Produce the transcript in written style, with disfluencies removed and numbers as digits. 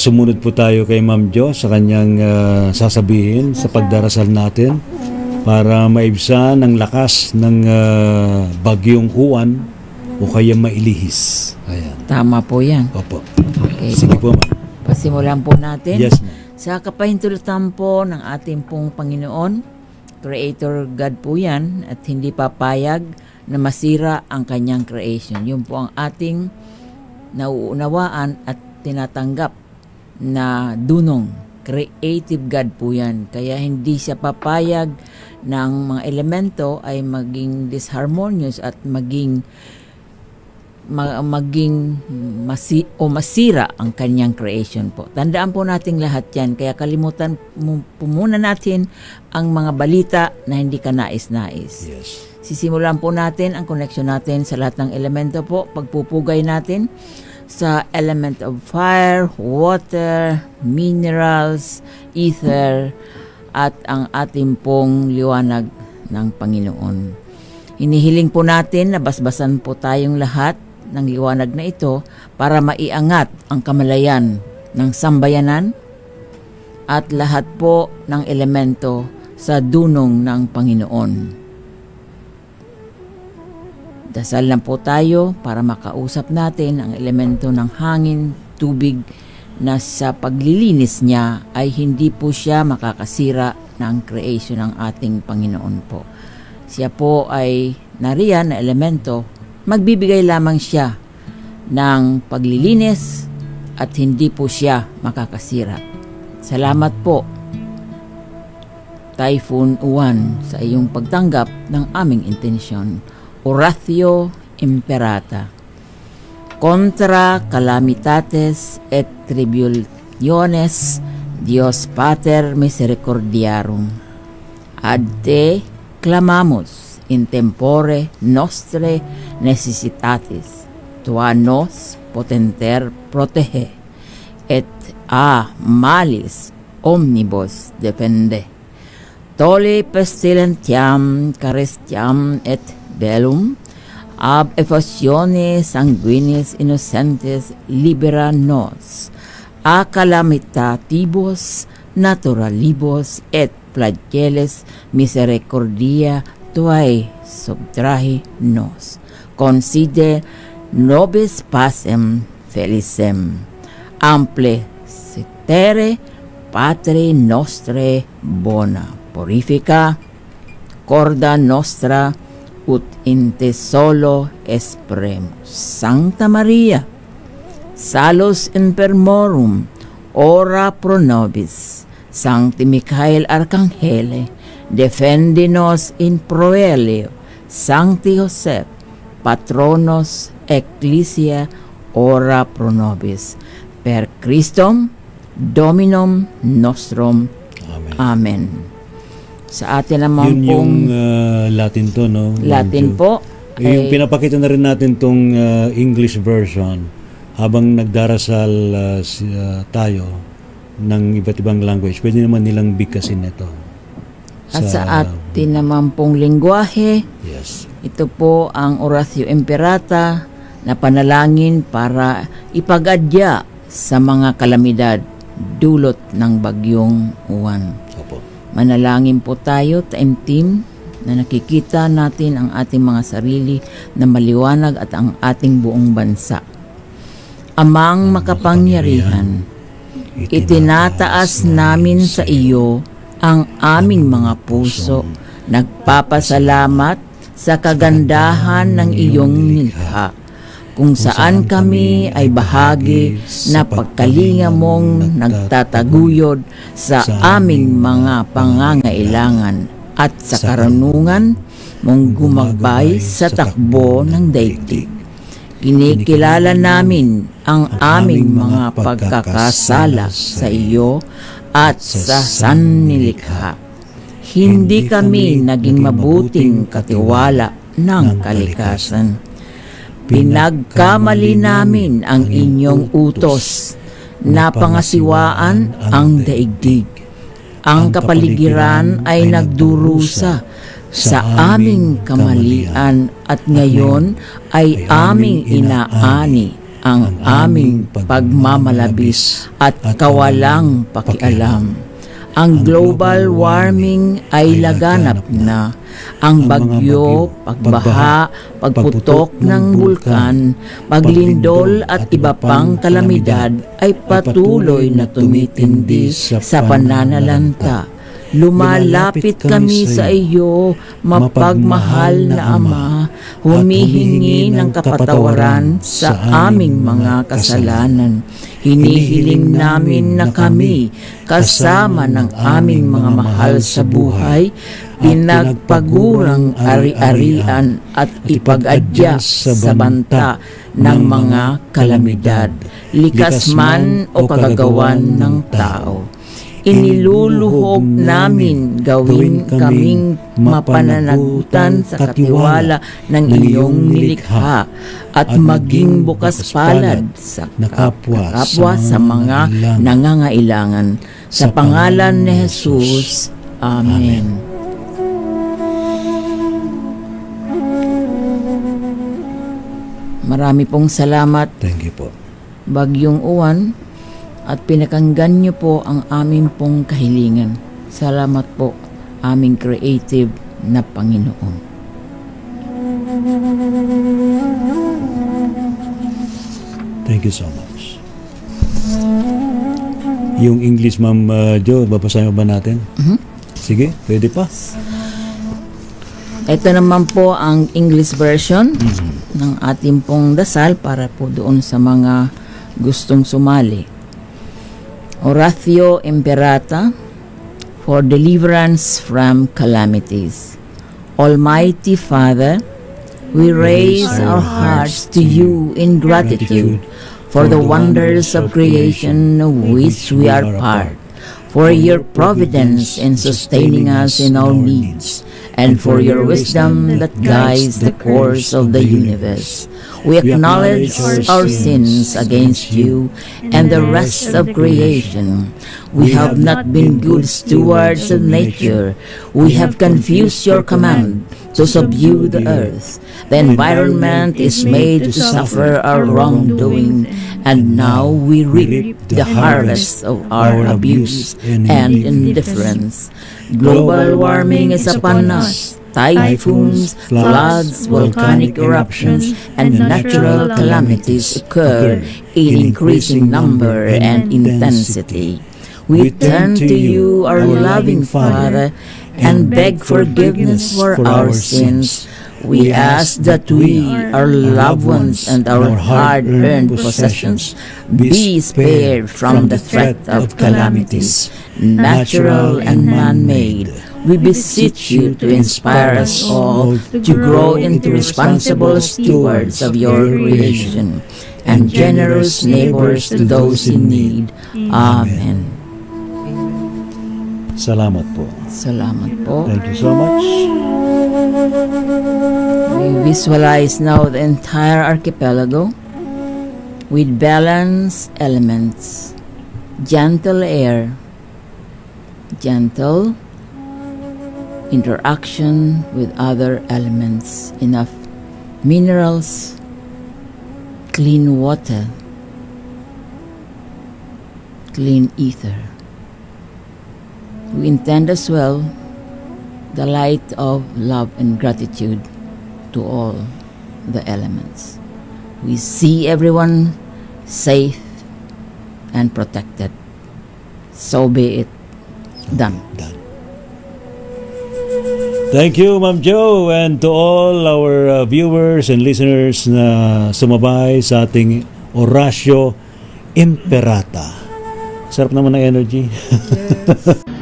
sumunod po tayo kay Ma'am Jo sa kanyang sasabihin sa pagdarasal natin para maibsan ang lakas ng bagyong Uwan o kaya mailihis. Ayan. Tama po yan. Opo. Okay. Sige po, ma'am. Pasimulan po natin. Yes, ma'am. Sa kapahintulutan po ng ating pong Panginoon, Creator God po yan, at hindi papayag na masira ang kanyang creation. Yun po ang ating nauunawaan at tinatanggap na dunong. Creative God po yan. Kaya hindi siya papayag ng mga elemento ay maging disharmonious at maging masira ang kanyang creation po. Tandaan po nating lahat yan. Kaya kalimutan po muna natin ang mga balita na hindi ka nais-nais. Yes. Sisimulan po natin ang connection natin sa lahat ng elemento po. Pagpupugay natin sa element of fire, water, minerals, ether, at ang ating pong liwanag ng Panginoon. Hinihiling po natin na basbasan po tayong lahat ng liwanag na ito para maiangat ang kamalayan ng sambayanan at lahat po ng elemento sa dunong ng Panginoon. Dasal lang po tayo para makausap natin ang elemento ng hangin, tubig, na sa paglilinis niya ay hindi po siya makakasira ng creation ng ating Panginoon po. Siya po ay nariyan na elemento, magbibigay lamang siya ng paglilinis at hindi po siya makakasira. Salamat po, Typhoon Uwan, sa iyong pagtanggap ng aming intensyon. Oratio Imperata. Contra calamitates et tribulationes, Dios Pater misericordiarum. Ad te clamamus in tempore nostre necessitatis, tua nos potenter protege, et a malis omnibus defende. Tole pestilentiam carestiam et bellum, ab effusiones sanguinis innocentes libera nos, a calamitatibus naturalibus et flagellis misericordia tuae subtrahi nos. Concede nobis pacem felicem, ample citere Patre nostre bona, purifica corda nostra ut in te solo espremus. Sancta Maria, salus infirmorum, ora pro nobis. Sancti Michael Arcangele, defendi nos in proelio. Sancti Joseph, patronos ecclesia, ora pro nobis. Per Christum Dominum nostrum. Amen. Amen. Sa atin naman yun pong yung Latin to, no? Latin po. Yung pinapakita na rin natin tong English version habang nagdarasal tayo ng iba't ibang language. Pwede naman nilang bigkasin ito. At sa atin naman pong lingwahe, yes, ito po ang Oratio Imperata na panalangin para ipagadya sa mga kalamidad dulot ng bagyong Uwan. Opo. Manalangin po tayo, taimtim, na nakikita natin ang ating mga sarili na maliwanag at ang ating buong bansa. Amang makapangyarihan, itinataas namin sa iyo ang aming mga puso, nagpapasalamat sa kagandahan ng iyong nilikha, kung saan kami ay bahagi na pagkalinga mong nagtataguyod sa aming mga pangangailangan at sa karunungan mong gumabay sa takbo ng daigdig. Kinikilala namin ang aming mga pagkakasala sa iyo at sa sannilikha. Hindi kami naging mabuting katiwala ng kalikasan. Pinagkamali namin ang inyong utos na pangasiwaan ang daigdig. Ang kapaligiran ay nagdurusa sa aming kamalian at ngayon ay aming inaani ang aming pagmamalabis at kawalang pakialam. Ang global warming ay laganap na. Ang bagyo, pagbaha, pagputok ng bulkan, paglindol at iba pang kalamidad ay patuloy na tumitindi sa pananalanta. Lumalapit kami sa iyo, mapagmahal na Ama, humihingi ng kapatawaran sa aming mga kasalanan. Hinihiling namin na kami, kasama ng aming mga mahal sa buhay, pinagpagurang ari-arian at ipag-adyas sa banta ng mga kalamidad, likas man o kagagawan ng tao. Iniluluhog namin gawin kaming mapananagutan sa katiwala ng iyong nilikha at maging bukas palad sa kapwa sa mga nangangailangan. Sa pangalan ni Jesus, Amen. Marami pong salamat. Thank you po. Bagyong Uwan, at pinakinggan niyo po ang aming pong kahilingan. Salamat po, aming creative na Panginoon. Thank you so much. Yung English, Ma'am Jo, babasahin mo ba natin? Sige, pwede pa. Ito naman po ang English version ng ating pong dasal para po doon sa mga gustong sumali. Oratio Imperata for deliverance from calamities. Almighty Father, we raise our hearts to you in gratitude for the wonders of creation of which we are part, for your providence in sustaining us in our needs, and for your wisdom that guides the course of the universe. We acknowledge our sins against you and the rest of creation. We have not been good stewards of nature. We have confused your command to subdue the earth. The environment is made to suffer our wrongdoing, and now we reap the harvest of our abuse and indifference. Global warming is upon us. Typhoons, floods, volcanic eruptions, and natural calamities occur in increasing number and intensity. We turn to you, our loving Father, and beg forgiveness for our sins. We ask that we, our loved ones, and our hard-earned possessions be spared from the threat of calamities, natural and man-made. We beseech you to inspire us all to grow into responsible stewards of your creation and generous neighbors to those in need. Amen. Salamat po. Salamat po. Thank you so much. We visualize now the entire archipelago with balanced elements, gentle air, gentle interaction with other elements, enough minerals, clean water, clean ether. We intend as well the light of love and gratitude to all the elements. We see everyone safe and protected. So be it done. Thank you, Ma'am Jo, and to all our viewers and listeners na sumabay sa ating Oratio Imperata. Sarap naman ng energy. Yes.